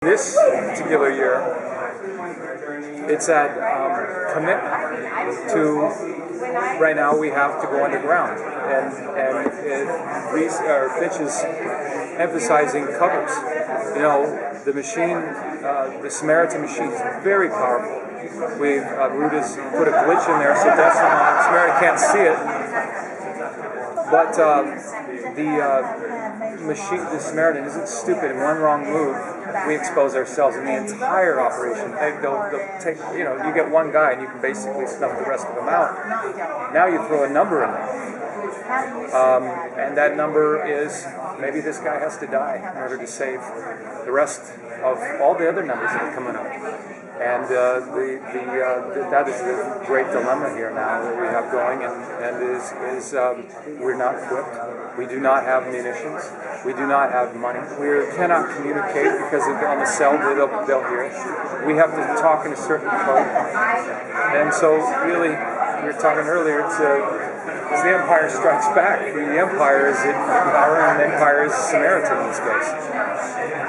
This particular year, it's at commitment to. Right now, we have to go underground, and Fitch is emphasizing covers. You know, the machine, the Samaritan machine is very powerful. We've Root has put a glitch in there, so that's Samaritan can't see it. But the Samaritan isn't stupid. In one wrong move, we expose ourselves in the entire operation. They'll take, you get one guy and you can basically snuff the rest of them out. Now you throw a number in there. And that number is, maybe this guy has to die in order to save the rest of all the other numbers that are coming up. And that is the great dilemma here now that we have going, and is we're not equipped. We do not have munitions. We do not have money. We cannot communicate because on the cell they'll hear. We have to talk in a certain code. And so really, we were talking earlier, it's the Empire Strikes Back. The Empire is in power, and the Empire is Samaritan in this case.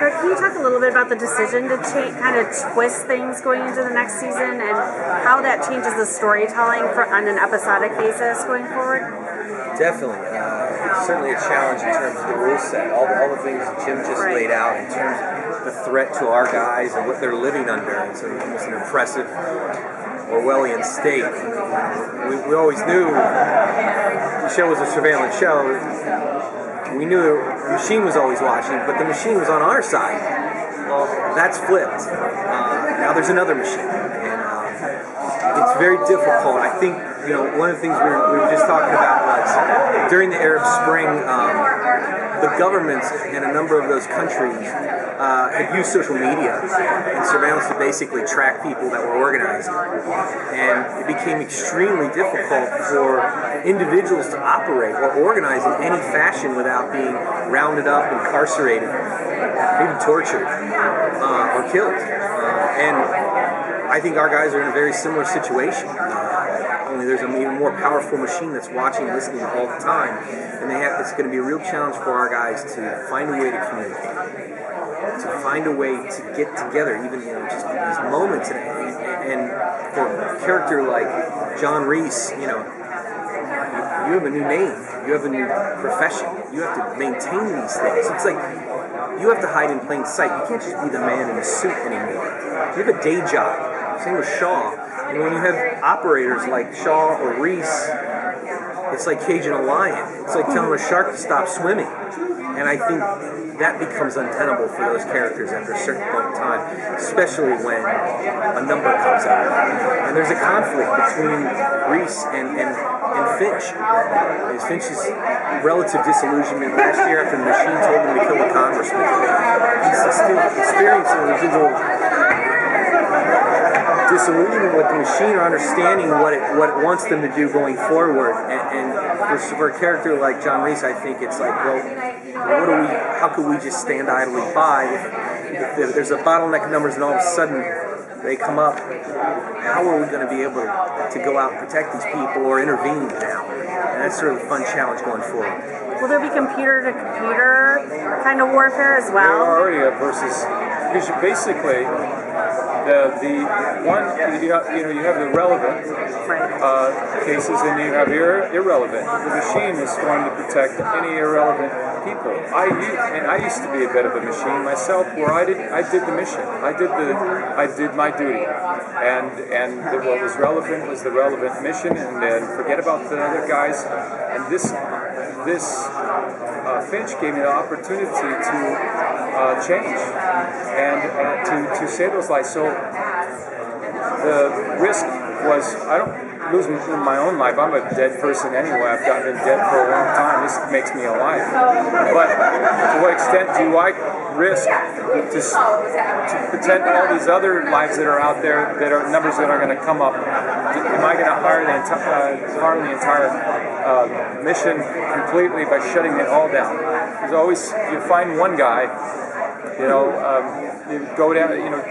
Can you talk a little bit about the decision to kind of twist things going into the next season, and how that changes the storytelling on an episodic basis going forward? Definitely. It's certainly a challenge in terms of the rule set. All the things that Jim just laid out in terms of the threat to our guys and what they're living under. It's almost an impressive Orwellian state. We always knew the show was a surveillance show. We knew the machine was always watching, but the machine was on our side. Well, that's flipped. Now there's another machine, and it's very difficult. I think one of the things we were just talking about was during the Arab Spring, the governments in a number of those countries had used social media and surveillance to basically track people that were organizing. And it became extremely difficult for individuals to operate or organize in any fashion without being rounded up, incarcerated, maybe tortured, or killed. And I think our guys are in a very similar situation. Only there's an even more powerful machine that's watching and listening all the time. And it's going to be a real challenge for our guys to find a way to communicate, to find a way to get together, even just these moments. And for a character like John Reese, you have a new name, you have a new profession, you have to maintain these things. It's like you have to hide in plain sight. You can't just be the man in the suit anymore. You have a day job. Same with Shaw. And when you have operators like Shaw or Reese, it's like caging a lion. It's like telling a shark to stop swimming. And I think that becomes untenable for those characters after a certain point in time, especially when a number comes out. And there's a conflict between Reese and Finch. Finch's relative disillusionment last year after the machine told him to kill the congressman. He's still experiencing residual disillusionment with the machine, or understanding what it wants them to do going forward. And for a character like John Reese, I think it's like, well, how could we just stand idly by if there's a bottleneck of numbers and all of a sudden they come up? How are we going to be able to go out and protect these people or intervene now? And that's sort of a fun challenge going forward. Will there be computer-to-computer kind of warfare as well? There already are versus, because basically the one, you have the relevant cases, and you have irrelevant. The machine is one to protect any irrelevant people. I used to be a bit of a machine myself, where I did the mission. I did my duty, and what was relevant was the relevant mission, and then forget about the other guys. And this Finch gave me the opportunity to change and to save those lives. So the risk was, I don't lose my own life. I'm a dead person anyway. I've been dead for a long time. This makes me alive. But to what extent do I risk to protect all these other lives that are out there, that are numbers that are going to come up? Am I going to harm the entire mission completely by shutting it all down? There's always, you find one guy You know, you go down, you know,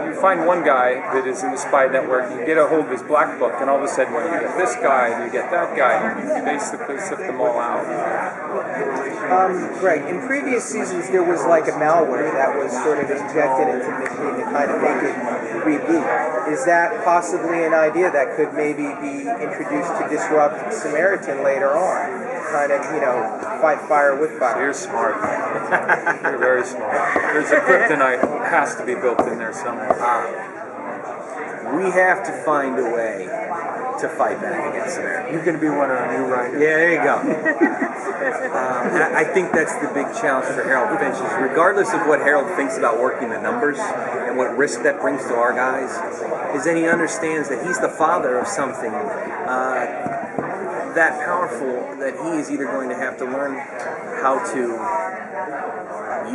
you find one guy that is in the spy network, you get a hold of his black book, and all of a sudden, well, you get this guy, and you get that guy, and you basically sift them all out. Greg, in previous seasons there was like a malware that was sort of injected into the machine to kind of make it reboot. Is that possibly an idea that could maybe be introduced to disrupt Samaritan later on? Kind of, you know, fight fire with fire. You're smart. You're very smart. There's a kryptonite has to be built in there somewhere. We have to find a way to fight back against Samaritan. You're going to be one of our new writers. Yeah, there you go. And I think that's the big challenge for Harold Finch is regardless of what Harold thinks about working the numbers and what risk that brings to our guys, is that he understands that he's the father of something that powerful that he is either going to have to learn how to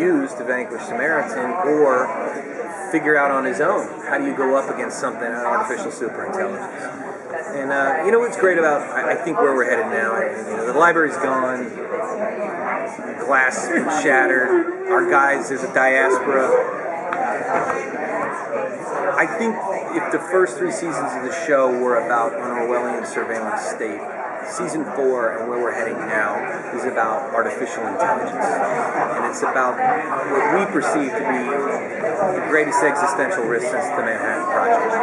use to vanquish Samaritan or figure out on his own. How do you go up against something, an artificial superintelligence? And you know what's great about, I think, where we're headed now, you know, the library's gone, glass shattered, our guys, there's a diaspora. I think if the first 3 seasons of the show were about an Orwellian surveillance state, Season 4 and where we're heading now is about artificial intelligence. And it's about what we perceive to be the greatest existential risk since the Manhattan Project.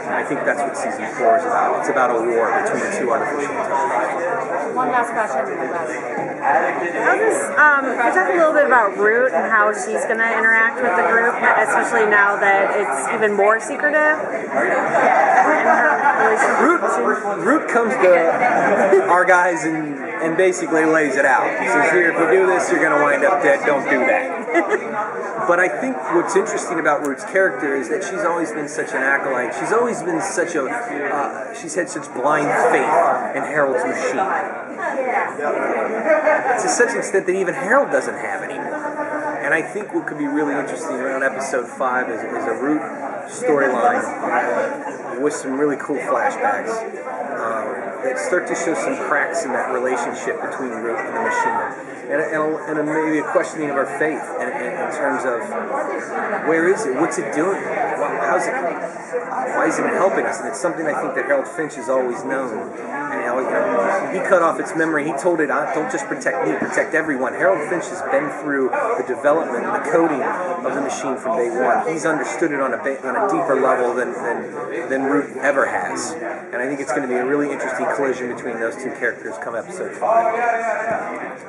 And I think that's what Season 4 is about. It's about a war between 2 artificial intelligences. One last question. How does, can you talk a little bit about Root and how she's going to interact with the group, especially now that it's even more secretive? Root comes to our guys and basically lays it out. He says, here, if you do this, you're going to wind up dead. Don't do that. But I think what's interesting about Root's character is that she's always been such an acolyte. She's always been such a, she's had such blind faith in Harold's machine. To such an extent that even Harold doesn't have anymore. And I think what could be really interesting around episode 5 is a Root storyline with some really cool flashbacks that start to show some cracks in that relationship between Root and the machine. And maybe a questioning of our faith in terms of where is it? What's it doing? How's it? Why isn't it helping us? And it's something I think that Harold Finch has always known. And he cut off its memory. He told it, don't just protect me, protect everyone. Harold Finch has been through the development, the coding of the machine from day one. He's understood it on a deeper level than Root ever has. And I think it's going to be a really interesting collision between those 2 characters come episode 5.